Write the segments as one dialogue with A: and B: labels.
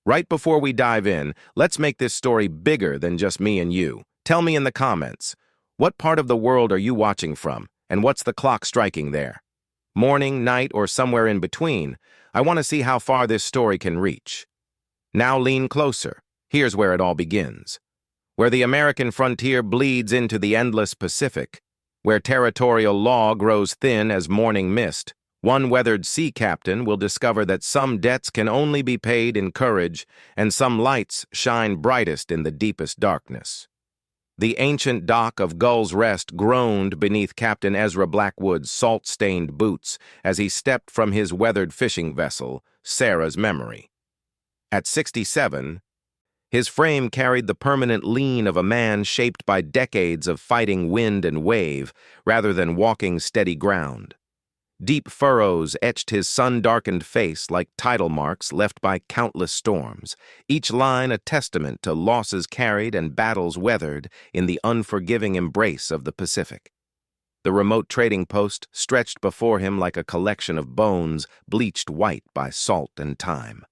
A: Right before we dive in, let's make this story bigger than just me and you. Tell me in the comments, what part of the world are you watching from, and what's the clock striking there? Morning, night, or somewhere in between? I want to see how far this story can reach. Now lean closer. Here's where it all begins. Where the American frontier bleeds into the endless Pacific, where territorial law grows thin as morning mist, one weathered sea captain will discover that some debts can only be paid in courage and some lights shine brightest in the deepest darkness. The ancient dock of Gull's Rest groaned beneath Captain Ezra Blackwood's salt-stained boots as he stepped from his weathered fishing vessel, Sarah's Memory. At 67, his frame carried the permanent lean of a man shaped by decades of fighting wind and wave rather than walking steady ground. Deep furrows etched his sun-darkened face like tidal marks left by countless storms, each line a testament to losses carried and battles weathered in the unforgiving embrace of the Pacific. The remote trading post stretched before him like a collection of bones bleached white by salt and time.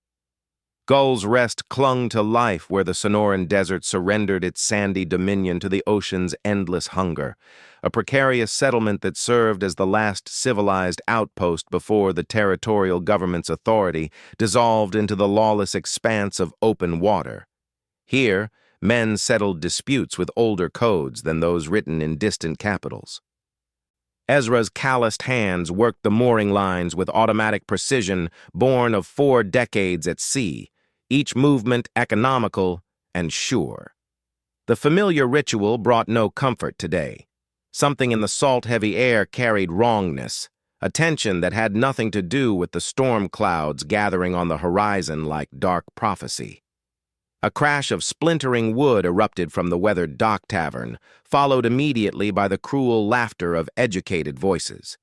A: Gull's Rest clung to life where the Sonoran Desert surrendered its sandy dominion to the ocean's endless hunger, a precarious settlement that served as the last civilized outpost before the territorial government's authority dissolved into the lawless expanse of open water. Here, men settled disputes with older codes than those written in distant capitals. Ezra's calloused hands worked the mooring lines with automatic precision born of 4 decades at sea, each movement economical and sure. The familiar ritual brought no comfort today. Something in the salt-heavy air carried wrongness, a tension that had nothing to do with the storm clouds gathering on the horizon like dark prophecy. A crash of splintering wood erupted from the weathered dock tavern, followed immediately by the cruel laughter of educated voices.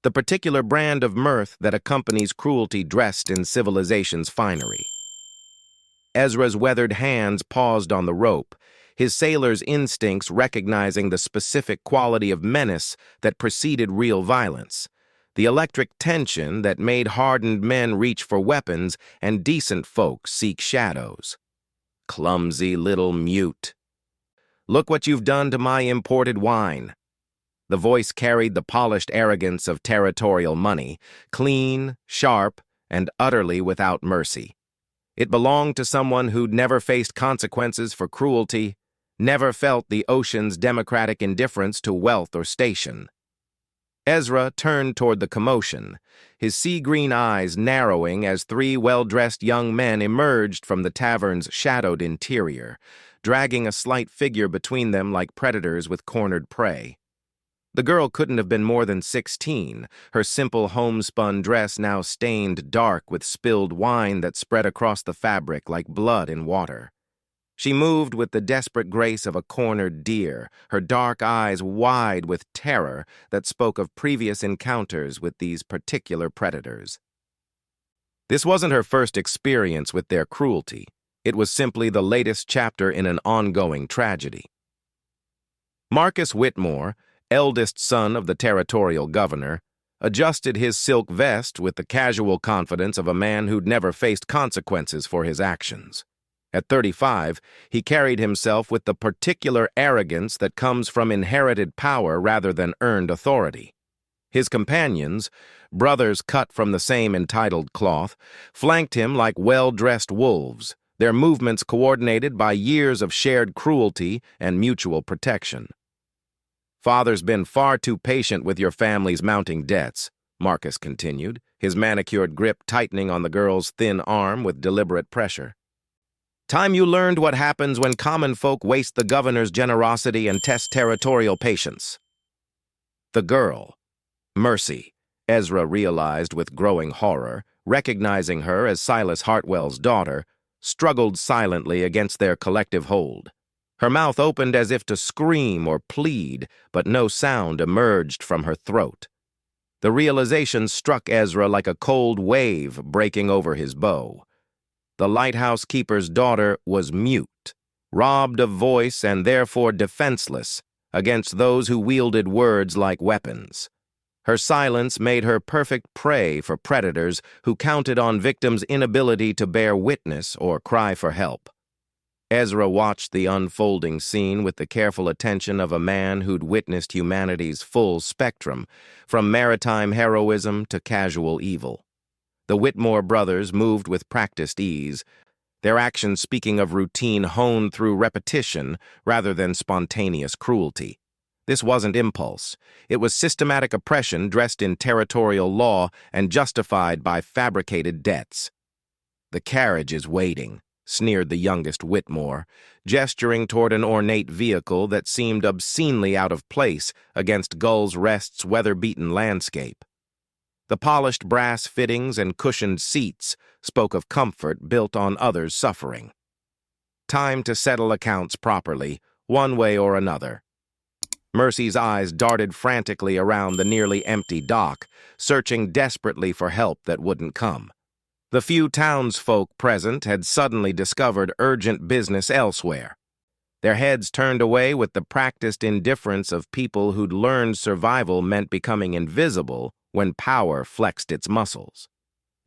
A: The particular brand of mirth that accompanies cruelty dressed in civilization's finery. Ezra's weathered hands paused on the rope, his sailor's instincts recognizing the specific quality of menace that preceded real violence, the electric tension that made hardened men reach for weapons and decent folk seek shadows. Clumsy little mute. Look what you've done to my imported wine. The voice carried the polished arrogance of territorial money, clean, sharp, and utterly without mercy. It belonged to someone who'd never faced consequences for cruelty, never felt the ocean's democratic indifference to wealth or station. Ezra turned toward the commotion, his sea-green eyes narrowing as 3 well-dressed young men emerged from the tavern's shadowed interior, dragging a slight figure between them like predators with cornered prey. The girl couldn't have been more than 16, her simple homespun dress now stained dark with spilled wine that spread across the fabric like blood in water. She moved with the desperate grace of a cornered deer, her dark eyes wide with terror that spoke of previous encounters with these particular predators. This wasn't her first experience with their cruelty. It was simply the latest chapter in an ongoing tragedy. Marcus Whitmore, eldest son of the territorial governor, adjusted his silk vest with the casual confidence of a man who'd never faced consequences for his actions. At 35, he carried himself with the particular arrogance that comes from inherited power rather than earned authority. His companions, brothers cut from the same entitled cloth, flanked him like well-dressed wolves, their movements coordinated by years of shared cruelty and mutual protection. "Father's been far too patient with your family's mounting debts," Marcus continued, his manicured grip tightening on the girl's thin arm with deliberate pressure. "Time you learned what happens when common folk waste the governor's generosity and test territorial patience." The girl, Mercy, Ezra realized with growing horror, recognizing her as Silas Hartwell's daughter, struggled silently against their collective hold. Her mouth opened as if to scream or plead, but no sound emerged from her throat. The realization struck Ezra like a cold wave breaking over his bow. The lighthouse keeper's daughter was mute, robbed of voice and therefore defenseless against those who wielded words like weapons. Her silence made her perfect prey for predators who counted on victims' inability to bear witness or cry for help. Ezra watched the unfolding scene with the careful attention of a man who'd witnessed humanity's full spectrum, from maritime heroism to casual evil. The Whitmore brothers moved with practiced ease, their actions speaking of routine honed through repetition rather than spontaneous cruelty. This wasn't impulse. It was systematic oppression dressed in territorial law and justified by fabricated debts. "The carriage is waiting," sneered the youngest Whitmore, gesturing toward an ornate vehicle that seemed obscenely out of place against Gull's Rest's weather-beaten landscape. The polished brass fittings and cushioned seats spoke of comfort built on others' suffering. Time to settle accounts properly, one way or another. Mercy's eyes darted frantically around the nearly empty dock, searching desperately for help that wouldn't come. The few townsfolk present had suddenly discovered urgent business elsewhere. Their heads turned away with the practiced indifference of people who'd learned survival meant becoming invisible when power flexed its muscles.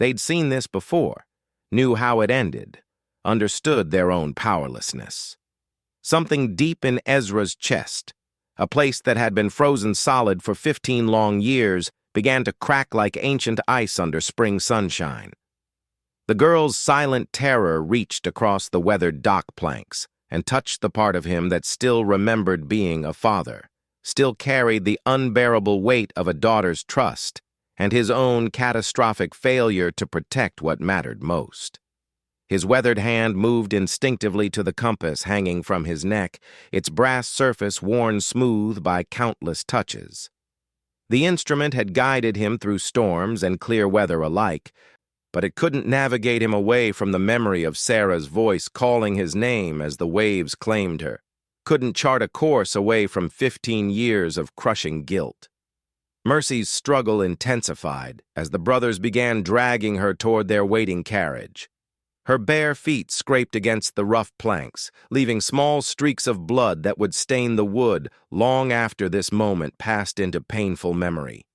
A: They'd seen this before, knew how it ended, understood their own powerlessness. Something deep in Ezra's chest, a place that had been frozen solid for 15 long years, began to crack like ancient ice under spring sunshine. The girl's silent terror reached across the weathered dock planks and touched the part of him that still remembered being a father, still carried the unbearable weight of a daughter's trust and his own catastrophic failure to protect what mattered most. His weathered hand moved instinctively to the compass hanging from his neck, its brass surface worn smooth by countless touches. The instrument had guided him through storms and clear weather alike, but it couldn't navigate him away from the memory of Sarah's voice calling his name as the waves claimed her, couldn't chart a course away from 15 years of crushing guilt. Mercy's struggle intensified as the brothers began dragging her toward their waiting carriage. Her bare feet scraped against the rough planks, leaving small streaks of blood that would stain the wood long after this moment passed into painful memory.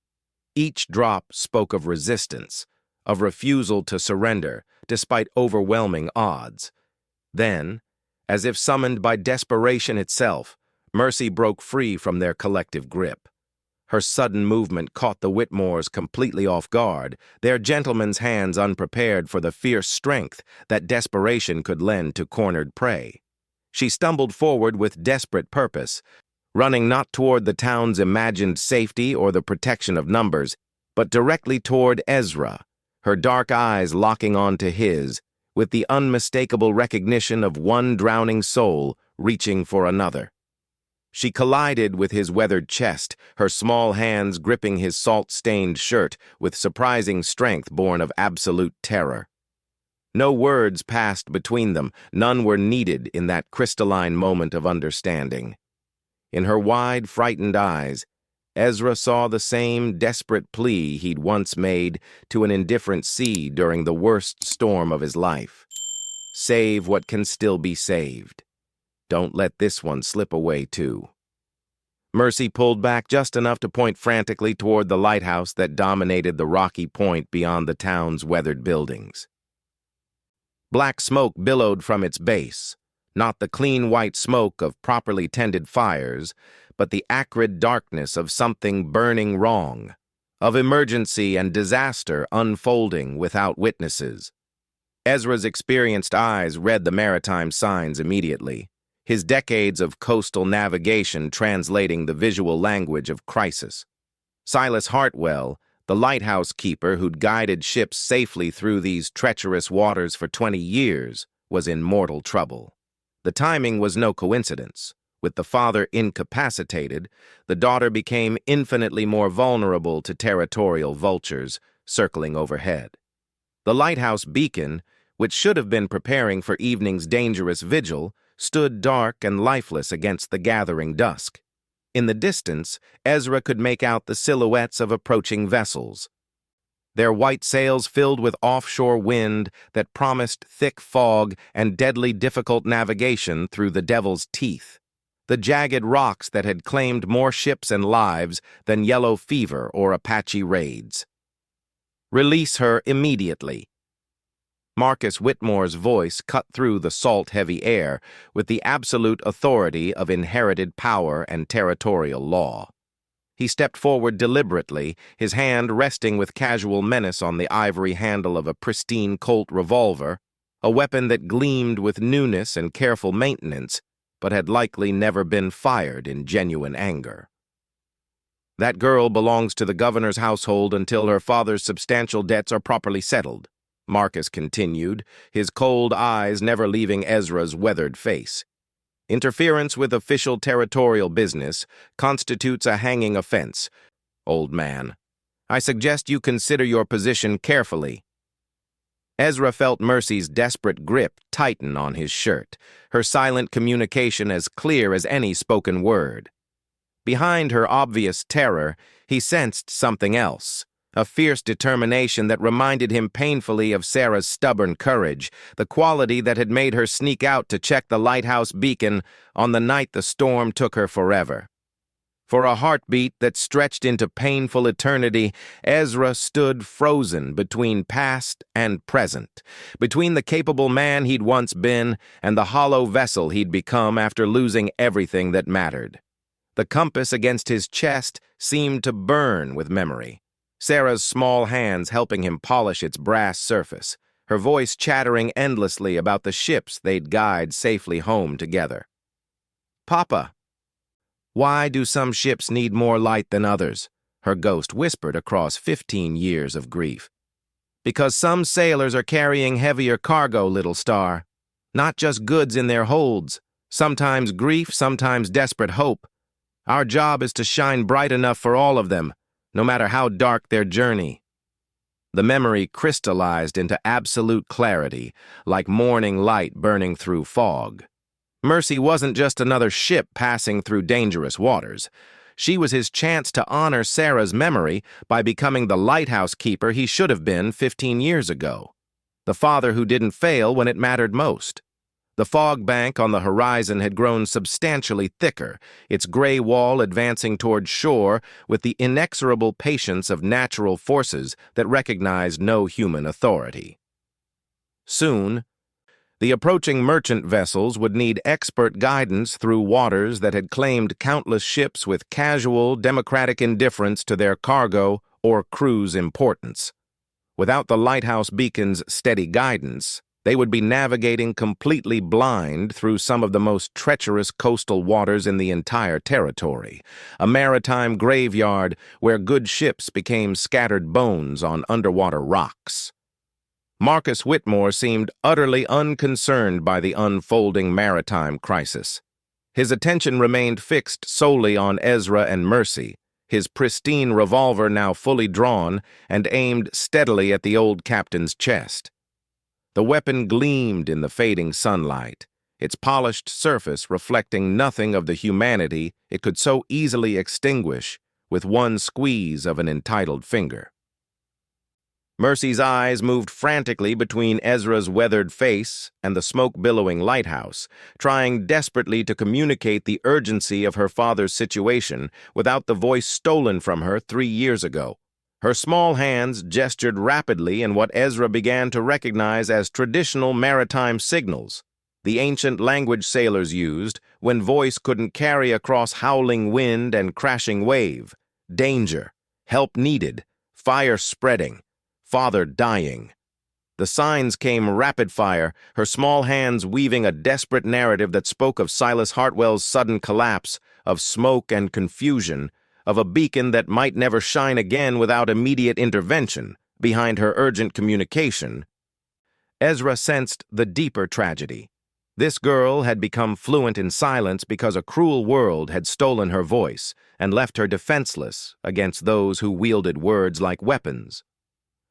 A: Each drop spoke of resistance, of refusal to surrender despite overwhelming odds. Then, as if summoned by desperation itself, Mercy broke free from their collective grip. Her sudden movement caught the Whitmores completely off guard, their gentlemen's hands unprepared for the fierce strength that desperation could lend to cornered prey. She stumbled forward with desperate purpose, running not toward the town's imagined safety or the protection of numbers, but directly toward Ezra, her dark eyes locking onto his, with the unmistakable recognition of one drowning soul reaching for another. She collided with his weathered chest, her small hands gripping his salt-stained shirt with surprising strength born of absolute terror. No words passed between them, none were needed in that crystalline moment of understanding. In her wide, frightened eyes, Ezra saw the same desperate plea he'd once made to an indifferent sea during the worst storm of his life. Save what can still be saved. Don't let this one slip away, too. Mercy pulled back just enough to point frantically toward the lighthouse that dominated the rocky point beyond the town's weathered buildings. Black smoke billowed from its base, not the clean white smoke of properly tended fires, but the acrid darkness of something burning wrong, of emergency and disaster unfolding without witnesses. Ezra's experienced eyes read the maritime signs immediately, his decades of coastal navigation translating the visual language of crisis. Silas Hartwell, the lighthouse keeper who'd guided ships safely through these treacherous waters for 20 years, was in mortal trouble. The timing was no coincidence. With the father incapacitated, the daughter became infinitely more vulnerable to territorial vultures circling overhead. The lighthouse beacon, which should have been preparing for evening's dangerous vigil, stood dark and lifeless against the gathering dusk. In the distance, Ezra could make out the silhouettes of approaching vessels, their white sails filled with offshore wind that promised thick fog and deadly difficult navigation through the devil's teeth. the jagged rocks that had claimed more ships and lives than yellow fever or Apache raids. Release her immediately. Marcus Whitmore's voice cut through the salt-heavy air with the absolute authority of inherited power and territorial law. He stepped forward deliberately, his hand resting with casual menace on the ivory handle of a pristine Colt revolver, a weapon that gleamed with newness and careful maintenance, but had likely never been fired in genuine anger. That girl belongs to the governor's household until her father's substantial debts are properly settled, Marcus continued, his cold eyes never leaving Ezra's weathered face. Interference with official territorial business constitutes a hanging offense. Old man, I suggest you consider your position carefully. Ezra felt Mercy's desperate grip tighten on his shirt, her silent communication as clear as any spoken word. Behind her obvious terror, he sensed something else, a fierce determination that reminded him painfully of Sarah's stubborn courage, the quality that had made her sneak out to check the lighthouse beacon on the night the storm took her forever. For a heartbeat that stretched into painful eternity, Ezra stood frozen between past and present, between the capable man he'd once been and the hollow vessel he'd become after losing everything that mattered. The compass against his chest seemed to burn with memory, Sarah's small hands helping him polish its brass surface, her voice chattering endlessly about the ships they'd guide safely home together. "Papa, why do some ships need more light than others?" her ghost whispered across 15 years of grief. "Because some sailors are carrying heavier cargo, little star. Not just goods in their holds, sometimes grief, sometimes desperate hope. Our job is to shine bright enough for all of them, no matter how dark their journey." The memory crystallized into absolute clarity, like morning light burning through fog. Mercy wasn't just another ship passing through dangerous waters. She was his chance to honor Sarah's memory by becoming the lighthouse keeper he should have been 15 years ago. The father who didn't fail when it mattered most. The fog bank on the horizon had grown substantially thicker, its gray wall advancing toward shore with the inexorable patience of natural forces that recognized no human authority. Soon, the approaching merchant vessels would need expert guidance through waters that had claimed countless ships with casual, democratic indifference to their cargo or crew's importance. Without the lighthouse beacon's steady guidance, they would be navigating completely blind through some of the most treacherous coastal waters in the entire territory, a maritime graveyard where good ships became scattered bones on underwater rocks. Marcus Whitmore seemed utterly unconcerned by the unfolding maritime crisis. His attention remained fixed solely on Ezra and Mercy, his pristine revolver now fully drawn and aimed steadily at the old captain's chest. The weapon gleamed in the fading sunlight, its polished surface reflecting nothing of the humanity it could so easily extinguish with one squeeze of an entitled finger. Mercy's eyes moved frantically between Ezra's weathered face and the smoke-billowing lighthouse, trying desperately to communicate the urgency of her father's situation without the voice stolen from her 3 years ago. Her small hands gestured rapidly in what Ezra began to recognize as traditional maritime signals, the ancient language sailors used when voice couldn't carry across howling wind and crashing wave. Danger, help needed, fire spreading, father dying. The signs came rapid fire, her small hands weaving a desperate narrative that spoke of Silas Hartwell's sudden collapse, of smoke and confusion, of a beacon that might never shine again without immediate intervention. Behind her urgent communication, Ezra sensed the deeper tragedy. This girl had become fluent in silence because a cruel world had stolen her voice and left her defenseless against those who wielded words like weapons.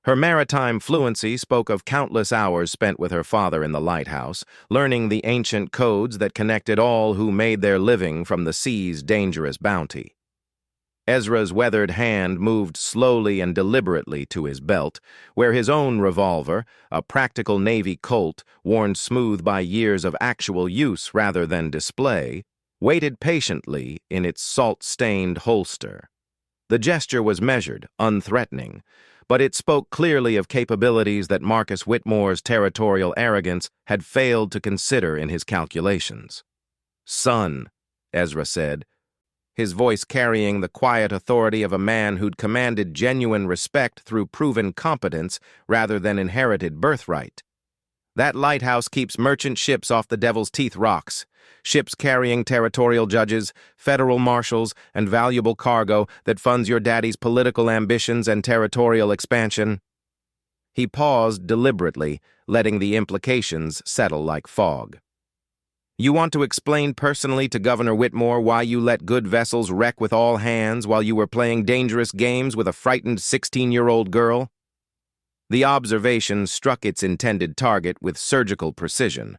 A: Her maritime fluency spoke of countless hours spent with her father in the lighthouse, learning the ancient codes that connected all who made their living from the sea's dangerous bounty. Ezra's weathered hand moved slowly and deliberately to his belt, where his own revolver, a practical Navy Colt, worn smooth by years of actual use rather than display, waited patiently in its salt-stained holster. The gesture was measured, unthreatening, but it spoke clearly of capabilities that Marcus Whitmore's territorial arrogance had failed to consider in his calculations. "Son," Ezra said, his voice carrying the quiet authority of a man who'd commanded genuine respect through proven competence rather than inherited birthright. "That lighthouse keeps merchant ships off the Devil's Teeth rocks, ships carrying territorial judges, federal marshals, and valuable cargo that funds your daddy's political ambitions and territorial expansion." He paused deliberately, letting the implications settle like fog. "You want to explain personally to Governor Whitmore why you let good vessels wreck with all hands while you were playing dangerous games with a frightened 16-year-old girl?" The observation struck its intended target with surgical precision.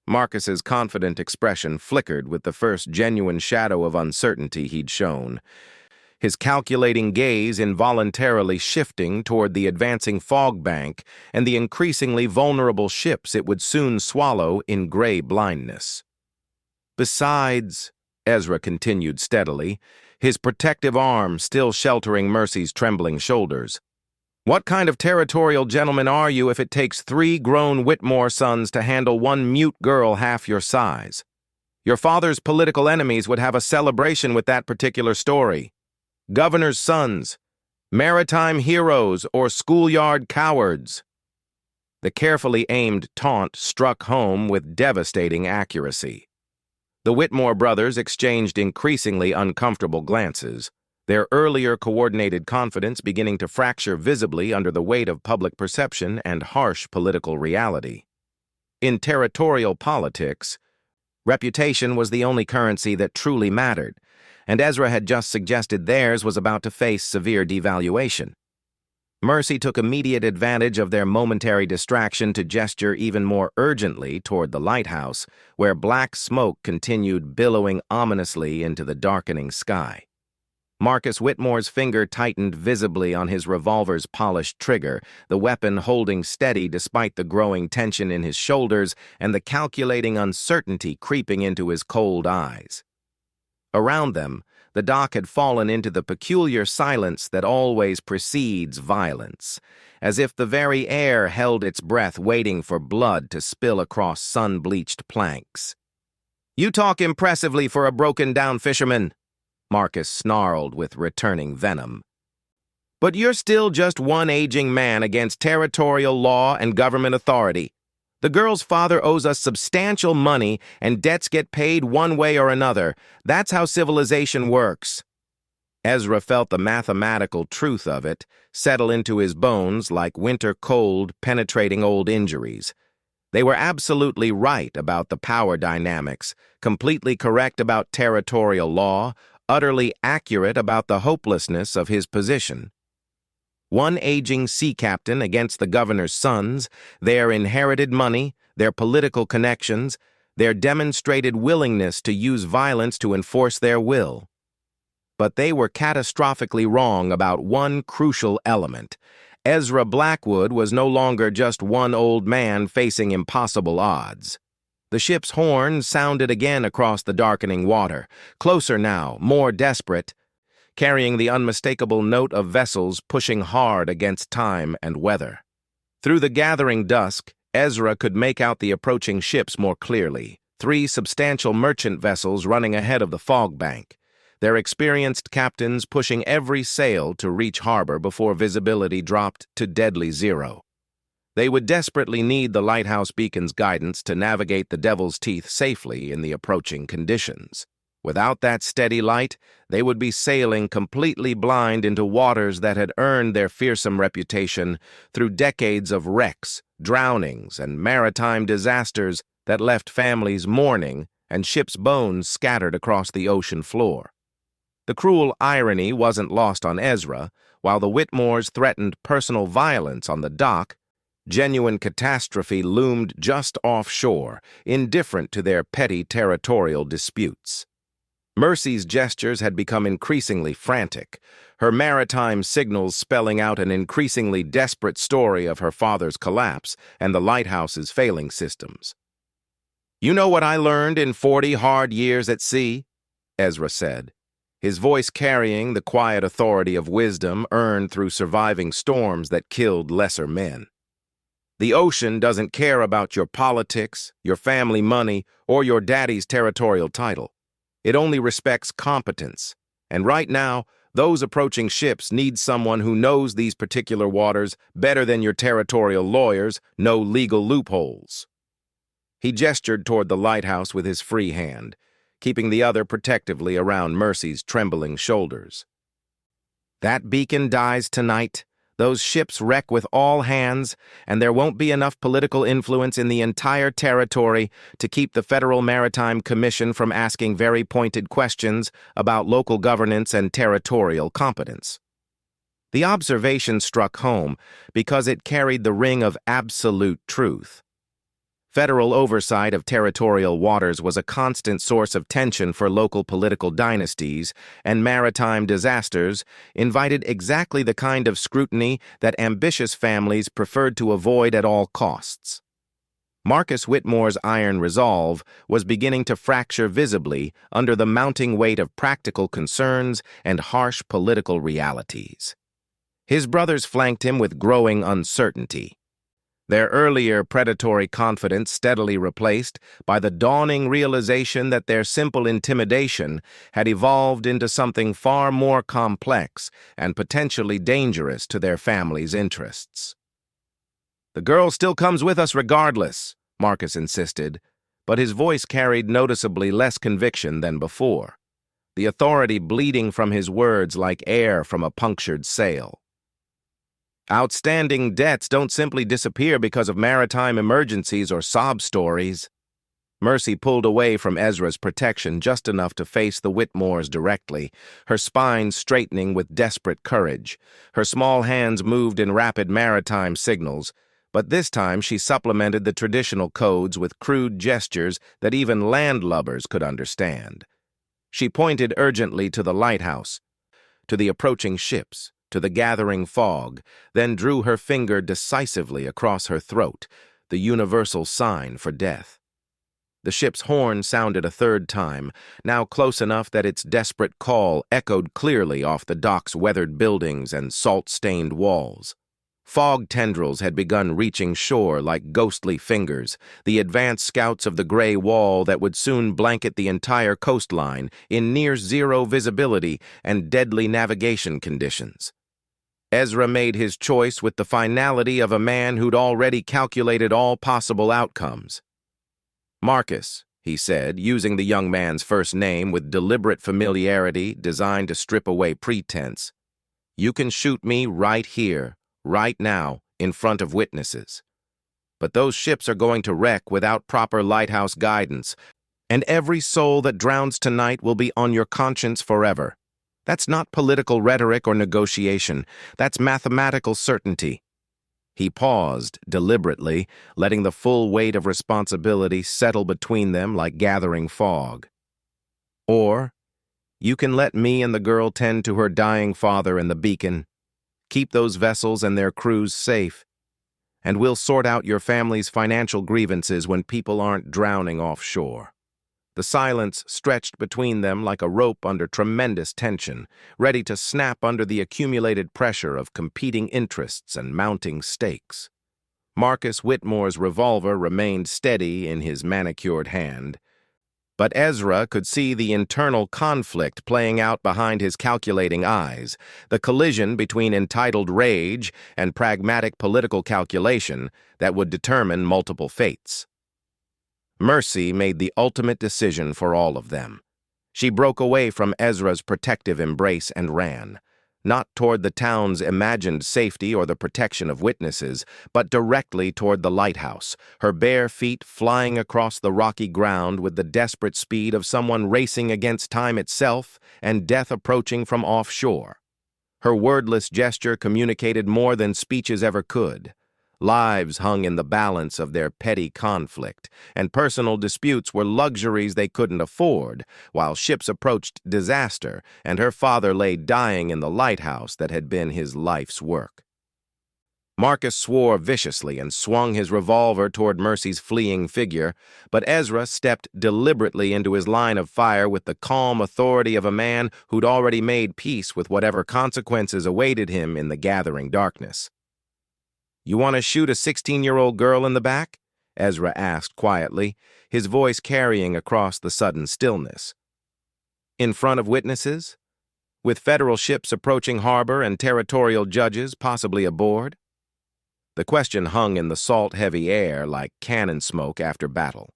A: Marcus's confident expression flickered with the first genuine shadow of uncertainty he'd shown, his calculating gaze involuntarily shifting toward the advancing fog bank and the increasingly vulnerable ships it would soon swallow in gray blindness. "Besides," Ezra continued steadily, his protective arm still sheltering Mercy's trembling shoulders, "what kind of territorial gentleman are you if it takes 3 grown Whitmore sons to handle one mute girl half your size? Your father's political enemies would have a celebration with that particular story. Governor's sons, maritime heroes, or schoolyard cowards." The carefully aimed taunt struck home with devastating accuracy. The Whitmore brothers exchanged increasingly uncomfortable glances, their earlier coordinated confidence beginning to fracture visibly under the weight of public perception and harsh political reality. In territorial politics, reputation was the only currency that truly mattered, and Ezra had just suggested theirs was about to face severe devaluation. Mercy took immediate advantage of their momentary distraction to gesture even more urgently toward the lighthouse, where black smoke continued billowing ominously into the darkening sky. Marcus Whitmore's finger tightened visibly on his revolver's polished trigger, the weapon holding steady despite the growing tension in his shoulders and the calculating uncertainty creeping into his cold eyes. Around them, the dock had fallen into the peculiar silence that always precedes violence, as if the very air held its breath waiting for blood to spill across sun-bleached planks. "You talk impressively for a broken-down fisherman," Marcus snarled with returning venom. "But you're still just one aging man against territorial law and government authority. The girl's father owes us substantial money, and debts get paid one way or another. That's how civilization works." Ezra felt the mathematical truth of it settle into his bones like winter cold penetrating old injuries. They were absolutely right about the power dynamics, completely correct about territorial law, utterly accurate about the hopelessness of his position. One aging sea captain against the governor's sons, their inherited money, their political connections, their demonstrated willingness to use violence to enforce their will. But they were catastrophically wrong about one crucial element. Ezra Blackwood was no longer just one old man facing impossible odds. The ship's horn sounded again across the darkening water, closer now, more desperate, carrying the unmistakable note of vessels pushing hard against time and weather. Through the gathering dusk, Ezra could make out the approaching ships more clearly, 3 substantial merchant vessels running ahead of the fog bank, their experienced captains pushing every sail to reach harbor before visibility dropped to deadly zero. They would desperately need the lighthouse beacon's guidance to navigate the Devil's Teeth safely in the approaching conditions. Without that steady light, they would be sailing completely blind into waters that had earned their fearsome reputation through decades of wrecks, drownings, and maritime disasters that left families mourning and ships' bones scattered across the ocean floor. The cruel irony wasn't lost on Ezra. While the Whitmores threatened personal violence on the dock, genuine catastrophe loomed just offshore, indifferent to their petty territorial disputes. Mercy's gestures had become increasingly frantic, her maritime signals spelling out an increasingly desperate story of her father's collapse and the lighthouse's failing systems. You know what I learned in 40 hard years at sea? Ezra said, his voice carrying the quiet authority of wisdom earned through surviving storms that killed lesser men. The ocean doesn't care about your politics, your family money, or your daddy's territorial title. It only respects competence. And right now, those approaching ships need someone who knows these particular waters better than your territorial lawyers know legal loopholes. He gestured toward the lighthouse with his free hand, keeping the other protectively around Mercy's trembling shoulders. That beacon dies tonight, those ships wreck with all hands, and there won't be enough political influence in the entire territory to keep the Federal Maritime Commission from asking very pointed questions about local governance and territorial competence. The observation struck home because it carried the ring of absolute truth. Federal oversight of territorial waters was a constant source of tension for local political dynasties, and maritime disasters invited exactly the kind of scrutiny that ambitious families preferred to avoid at all costs. Marcus Whitmore's iron resolve was beginning to fracture visibly under the mounting weight of practical concerns and harsh political realities. His brothers flanked him with growing uncertainty, their earlier predatory confidence steadily replaced by the dawning realization that their simple intimidation had evolved into something far more complex and potentially dangerous to their family's interests. "The girl still comes with us regardless," Marcus insisted, but his voice carried noticeably less conviction than before, the authority bleeding from his words like air from a punctured sail. Outstanding debts don't simply disappear because of maritime emergencies or sob stories. Mercy pulled away from Ezra's protection just enough to face the Whitmores directly, her spine straightening with desperate courage. Her small hands moved in rapid maritime signals, but this time she supplemented the traditional codes with crude gestures that even landlubbers could understand. She pointed urgently to the lighthouse, to the approaching ships, to the gathering fog, then drew her finger decisively across her throat, the universal sign for death. The ship's horn sounded a third time, now close enough that its desperate call echoed clearly off the dock's weathered buildings and salt-stained walls. Fog tendrils had begun reaching shore like ghostly fingers, the advance scouts of the gray wall that would soon blanket the entire coastline in near-zero visibility and deadly navigation conditions. Ezra made his choice with the finality of a man who'd already calculated all possible outcomes. "Marcus," he said, using the young man's first name with deliberate familiarity designed to strip away pretense, "you can shoot me right here, right now, in front of witnesses. But those ships are going to wreck without proper lighthouse guidance, and every soul that drowns tonight will be on your conscience forever. That's not political rhetoric or negotiation. That's mathematical certainty." He paused, deliberately, letting the full weight of responsibility settle between them like gathering fog. "Or, you can let me and the girl tend to her dying father and the beacon. Keep those vessels and their crews safe, and we'll sort out your family's financial grievances when people aren't drowning offshore." The silence stretched between them like a rope under tremendous tension, ready to snap under the accumulated pressure of competing interests and mounting stakes. Marcus Whitmore's revolver remained steady in his manicured hand, but Ezra could see the internal conflict playing out behind his calculating eyes, the collision between entitled rage and pragmatic political calculation that would determine multiple fates. Mercy made the ultimate decision for all of them. She broke away from Ezra's protective embrace and ran, not toward the town's imagined safety or the protection of witnesses, but directly toward the lighthouse, her bare feet flying across the rocky ground with the desperate speed of someone racing against time itself and death approaching from offshore. Her wordless gesture communicated more than speeches ever could. Lives hung in the balance of their petty conflict, and personal disputes were luxuries they couldn't afford, while ships approached disaster and her father lay dying in the lighthouse that had been his life's work. Marcus swore viciously and swung his revolver toward Mercy's fleeing figure, but Ezra stepped deliberately into his line of fire with the calm authority of a man who'd already made peace with whatever consequences awaited him in the gathering darkness. "You want to shoot a 16-year-old girl in the back?" Ezra asked quietly, his voice carrying across the sudden stillness. "In front of witnesses? With federal ships approaching harbor and territorial judges possibly aboard?" The question hung in the salt-heavy air like cannon smoke after battle.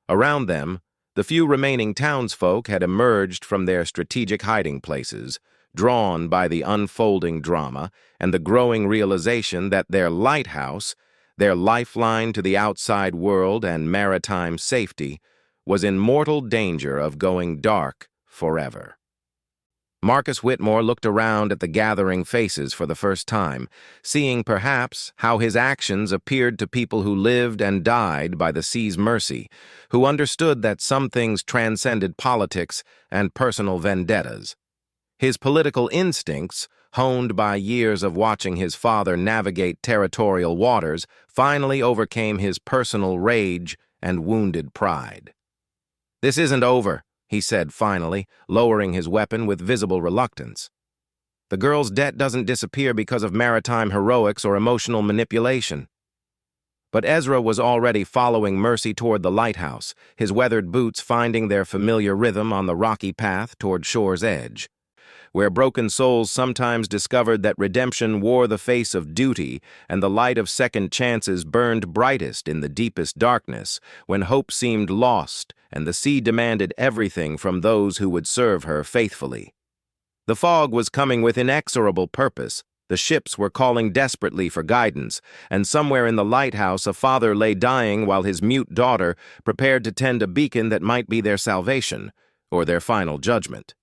A: Around them, the few remaining townsfolk had emerged from their strategic hiding places, drawn by the unfolding drama and the growing realization that their lighthouse, their lifeline to the outside world and maritime safety, was in mortal danger of going dark forever. Marcus Whitmore looked around at the gathering faces for the first time, seeing perhaps how his actions appeared to people who lived and died by the sea's mercy, who understood that some things transcended politics and personal vendettas. His political instincts, honed by years of watching his father navigate territorial waters, finally overcame his personal rage and wounded pride. "This isn't over," he said finally, lowering his weapon with visible reluctance. "The girl's debt doesn't disappear because of maritime heroics or emotional manipulation." But Ezra was already following Mercy toward the lighthouse, his weathered boots finding their familiar rhythm on the rocky path toward shore's edge, where broken souls sometimes discovered that redemption wore the face of duty and the light of second chances burned brightest in the deepest darkness, when hope seemed lost and the sea demanded everything from those who would serve her faithfully. The fog was coming with inexorable purpose. The ships were calling desperately for guidance, and somewhere in the lighthouse a father lay dying while his mute daughter prepared to tend a beacon that might be their salvation or their final judgment.